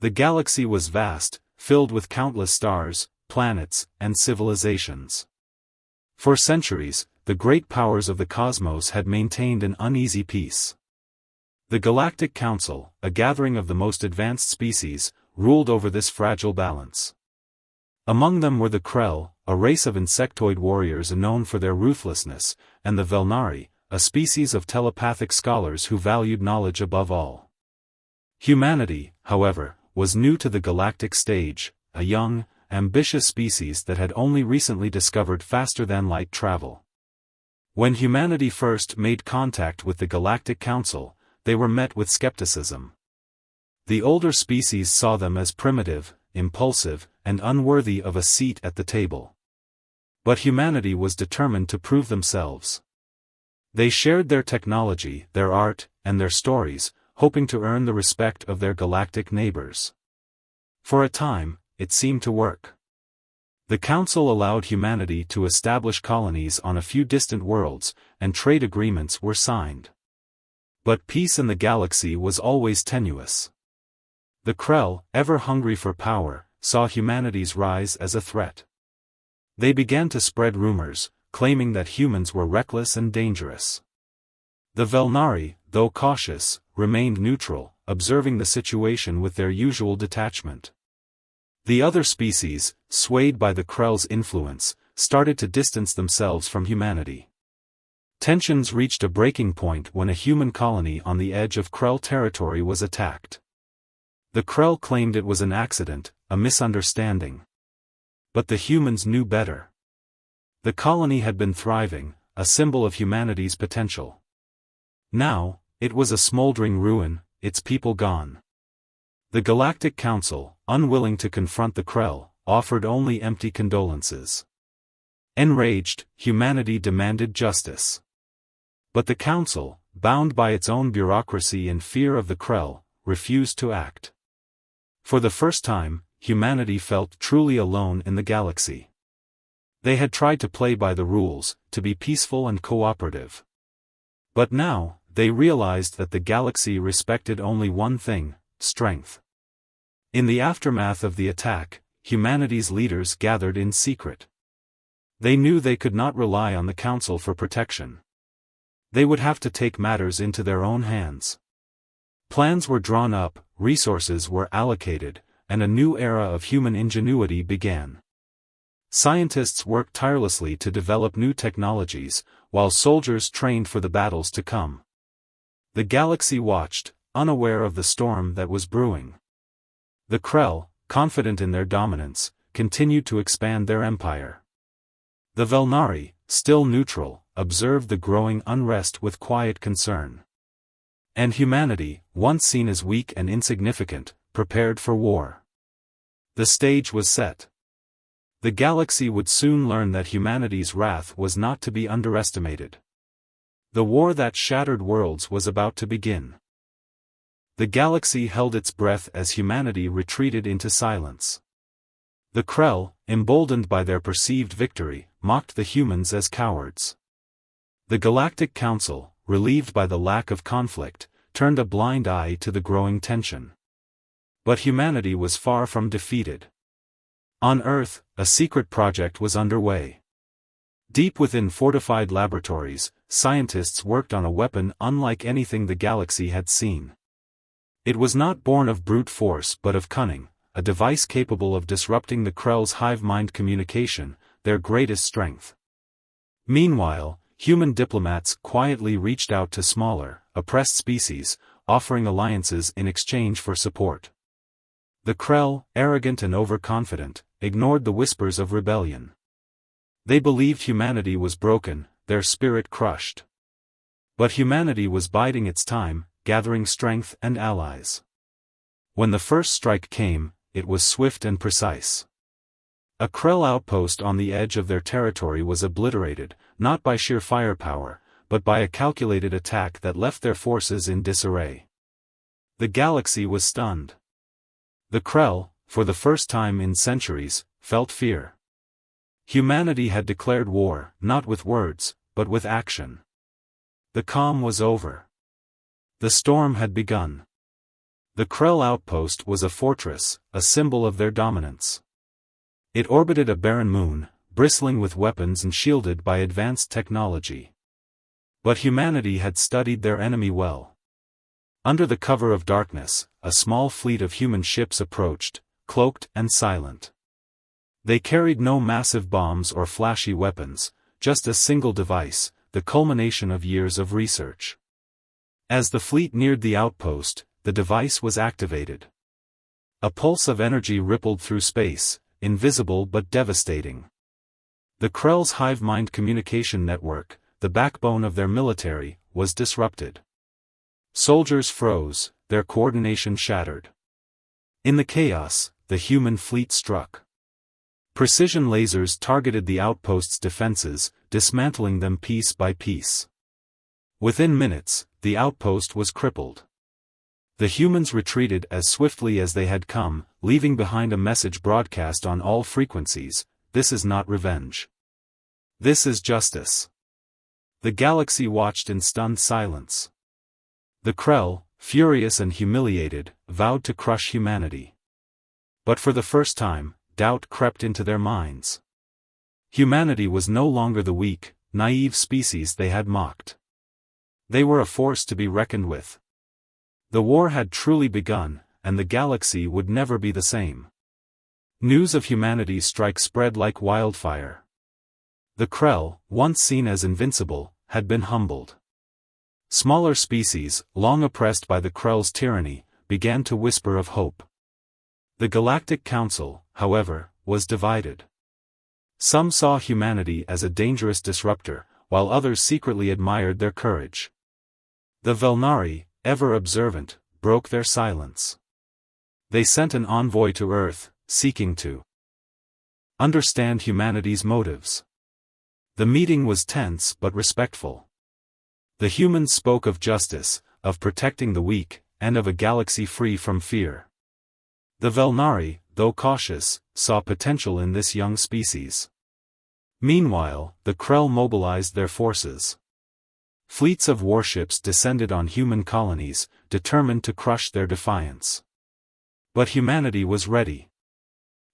The galaxy was vast, filled with countless stars, planets, and civilizations. For centuries, the great powers of the cosmos had maintained an uneasy peace. The Galactic Council, a gathering of the most advanced species, ruled over this fragile balance. Among them were the Krell, a race of insectoid warriors known for their ruthlessness, and the Velnari, a species of telepathic scholars who valued knowledge above all. Humanity, however, was new to the galactic stage, a young, ambitious species that had only recently discovered faster-than-light travel. When humanity first made contact with the Galactic Council, they were met with skepticism. The older species saw them as primitive, impulsive, and unworthy of a seat at the table. But humanity was determined to prove themselves. They shared their technology, their art, and their stories, hoping to earn the respect of their galactic neighbors. For a time, it seemed to work. The Council allowed humanity to establish colonies on a few distant worlds, and trade agreements were signed. But peace in the galaxy was always tenuous. The Krell, ever hungry for power, saw humanity's rise as a threat. They began to spread rumors, claiming that humans were reckless and dangerous. The Velnari, though cautious, remained neutral, observing the situation with their usual detachment. The other species, swayed by the Krell's influence, started to distance themselves from humanity. Tensions reached a breaking point when a human colony on the edge of Krell territory was attacked. The Krell claimed it was an accident, a misunderstanding. But the humans knew better. The colony had been thriving, a symbol of humanity's potential. Now, it was a smoldering ruin, its people gone. The Galactic Council, unwilling to confront the Krell, offered only empty condolences. Enraged, humanity demanded justice. But the Council, bound by its own bureaucracy and fear of the Krell, refused to act. For the first time, humanity felt truly alone in the galaxy. They had tried to play by the rules, to be peaceful and cooperative. But now, they realized that the galaxy respected only one thing: strength. In the aftermath of the attack, humanity's leaders gathered in secret. They knew they could not rely on the Council for protection. They would have to take matters into their own hands. Plans were drawn up, resources were allocated, and a new era of human ingenuity began. Scientists worked tirelessly to develop new technologies, while soldiers trained for the battles to come. The galaxy watched, unaware of the storm that was brewing. The Krell, confident in their dominance, continued to expand their empire. The Velnari, still neutral, observed the growing unrest with quiet concern. And humanity, once seen as weak and insignificant, prepared for war. The stage was set. The galaxy would soon learn that humanity's wrath was not to be underestimated. The war that shattered worlds was about to begin. The galaxy held its breath as humanity retreated into silence. The Krell, emboldened by their perceived victory, mocked the humans as cowards. The Galactic Council, relieved by the lack of conflict, turned a blind eye to the growing tension. But humanity was far from defeated. On Earth, a secret project was underway. Deep within fortified laboratories, scientists worked on a weapon unlike anything the galaxy had seen. It was not born of brute force but of cunning, a device capable of disrupting the Krell's hive-mind communication, their greatest strength. Meanwhile, human diplomats quietly reached out to smaller, oppressed species, offering alliances in exchange for support. The Krell, arrogant and overconfident, ignored the whispers of rebellion. They believed humanity was broken, their spirit crushed. But humanity was biding its time, gathering strength and allies. When the first strike came, it was swift and precise. A Krell outpost on the edge of their territory was obliterated, not by sheer firepower, but by a calculated attack that left their forces in disarray. The galaxy was stunned. The Krell, for the first time in centuries, felt fear. Humanity had declared war, not with words, but with action. The calm was over. The storm had begun. The Krell outpost was a fortress, a symbol of their dominance. It orbited a barren moon, bristling with weapons and shielded by advanced technology. But humanity had studied their enemy well. Under the cover of darkness, a small fleet of human ships approached, cloaked and silent. They carried no massive bombs or flashy weapons, just a single device, the culmination of years of research. As the fleet neared the outpost, the device was activated. A pulse of energy rippled through space, invisible but devastating. The Krell's hive mind communication network, the backbone of their military, was disrupted. Soldiers froze, their coordination shattered. In the chaos, the human fleet struck. Precision lasers targeted the outpost's defenses, dismantling them piece by piece. Within minutes, the outpost was crippled. The humans retreated as swiftly as they had come, leaving behind a message broadcast on all frequencies: "This is not revenge. This is justice." The galaxy watched in stunned silence. The Krell, furious and humiliated, vowed to crush humanity. But for the first time, doubt crept into their minds. Humanity was no longer the weak, naive species they had mocked. They were a force to be reckoned with. The war had truly begun, and the galaxy would never be the same. News of humanity's strike spread like wildfire. The Krell, once seen as invincible, had been humbled. Smaller species, long oppressed by the Krell's tyranny, began to whisper of hope. The Galactic Council, however, was divided. Some saw humanity as a dangerous disruptor, while others secretly admired their courage. The Velnari, ever observant, broke their silence. They sent an envoy to Earth, seeking to understand humanity's motives. The meeting was tense but respectful. The humans spoke of justice, of protecting the weak, and of a galaxy free from fear. The Velnari, though cautious, saw potential in this young species. Meanwhile, the Krell mobilized their forces. Fleets of warships descended on human colonies, determined to crush their defiance. But humanity was ready.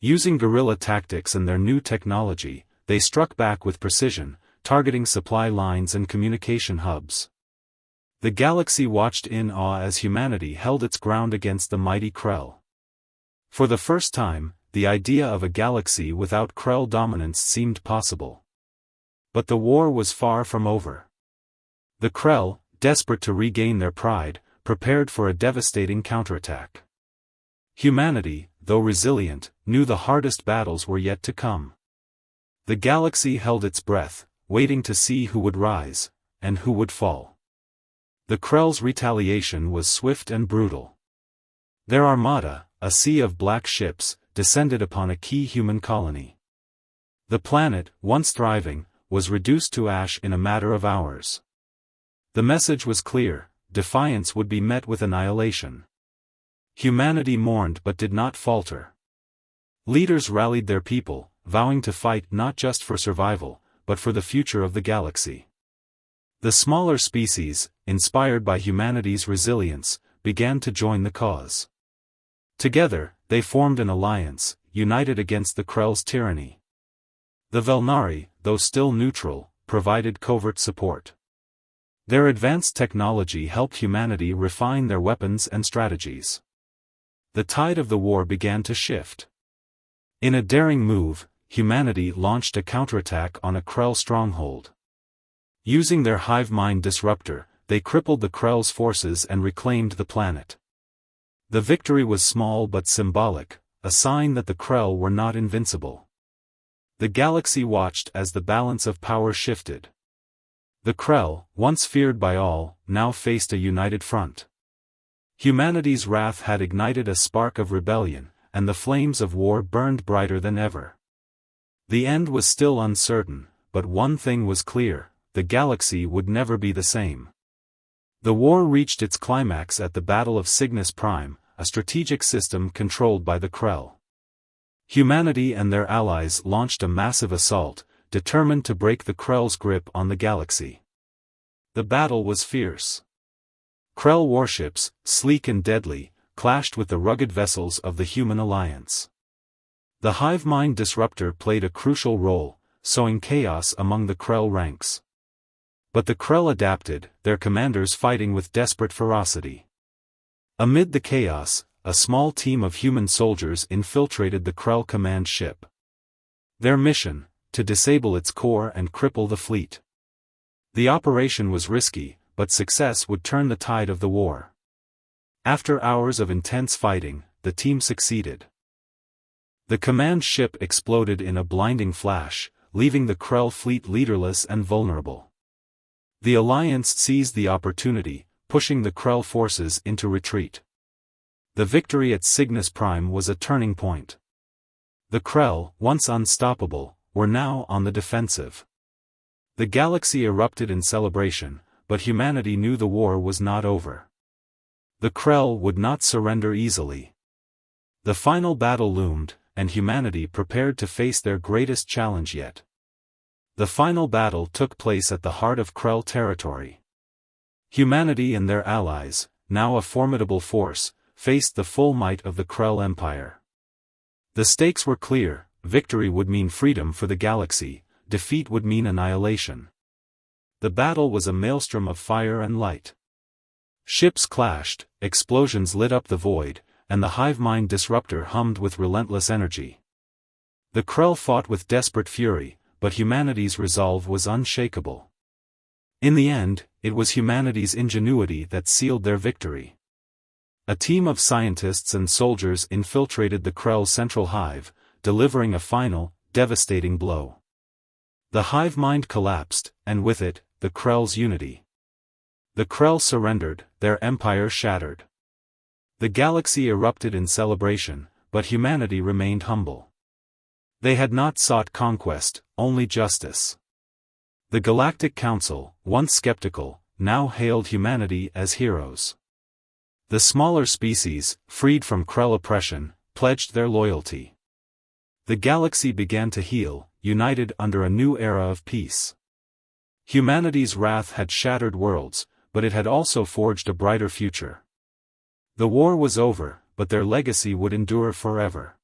Using guerrilla tactics and their new technology, they struck back with precision, targeting supply lines and communication hubs. The galaxy watched in awe as humanity held its ground against the mighty Krell. For the first time, the idea of a galaxy without Krell dominance seemed possible. But the war was far from over. The Krell, desperate to regain their pride, prepared for a devastating counterattack. Humanity, though resilient, knew the hardest battles were yet to come. The galaxy held its breath, waiting to see who would rise, and who would fall. The Krell's retaliation was swift and brutal. Their armada, a sea of black ships, descended upon a key human colony. The planet, once thriving, was reduced to ash in a matter of hours. The message was clear: defiance would be met with annihilation. Humanity mourned but did not falter. Leaders rallied their people, vowing to fight not just for survival, but for the future of the galaxy. The smaller species, inspired by humanity's resilience, began to join the cause. Together, they formed an alliance, united against the Krell's tyranny. The Velnari, though still neutral, provided covert support. Their advanced technology helped humanity refine their weapons and strategies. The tide of the war began to shift. In a daring move, humanity launched a counterattack on a Krell stronghold. Using their hive mind disruptor, they crippled the Krell's forces and reclaimed the planet. The victory was small but symbolic, a sign that the Krell were not invincible. The galaxy watched as the balance of power shifted. The Krell, once feared by all, now faced a united front. Humanity's wrath had ignited a spark of rebellion, and the flames of war burned brighter than ever. The end was still uncertain, but one thing was clear: the galaxy would never be the same. The war reached its climax at the Battle of Cygnus Prime, a strategic system controlled by the Krell. Humanity and their allies launched a massive assault, determined to break the Krell's grip on the galaxy. The battle was fierce. Krell warships, sleek and deadly, clashed with the rugged vessels of the human alliance. The hive mind disruptor played a crucial role, sowing chaos among the Krell ranks. But the Krell adapted, their commanders fighting with desperate ferocity. Amid the chaos, a small team of human soldiers infiltrated the Krell command ship. Their mission: to disable its core and cripple the fleet. The operation was risky, but success would turn the tide of the war. After hours of intense fighting, the team succeeded. The command ship exploded in a blinding flash, leaving the Krell fleet leaderless and vulnerable. The Alliance seized the opportunity, pushing the Krell forces into retreat. The victory at Cygnus Prime was a turning point. The Krell, once unstoppable, were now on the defensive. The galaxy erupted in celebration, but humanity knew the war was not over. The Krell would not surrender easily. The final battle loomed, and humanity prepared to face their greatest challenge yet. The final battle took place at the heart of Krell territory. Humanity and their allies, now a formidable force, faced the full might of the Krell Empire. The stakes were clear: victory would mean freedom for the galaxy, defeat would mean annihilation. The battle was a maelstrom of fire and light. Ships clashed, explosions lit up the void, and the hive mind disruptor hummed with relentless energy. The Krell fought with desperate fury, but humanity's resolve was unshakable. In the end, it was humanity's ingenuity that sealed their victory. A team of scientists and soldiers infiltrated the Krell's central hive, delivering a final, devastating blow. The hive mind collapsed, and with it, the Krell's unity. The Krell surrendered, their empire shattered. The galaxy erupted in celebration, but humanity remained humble. They had not sought conquest, only justice. The Galactic Council, once skeptical, now hailed humanity as heroes. The smaller species, freed from Krell oppression, pledged their loyalty. The galaxy began to heal, united under a new era of peace. Humanity's wrath had shattered worlds, but it had also forged a brighter future. The war was over, but their legacy would endure forever.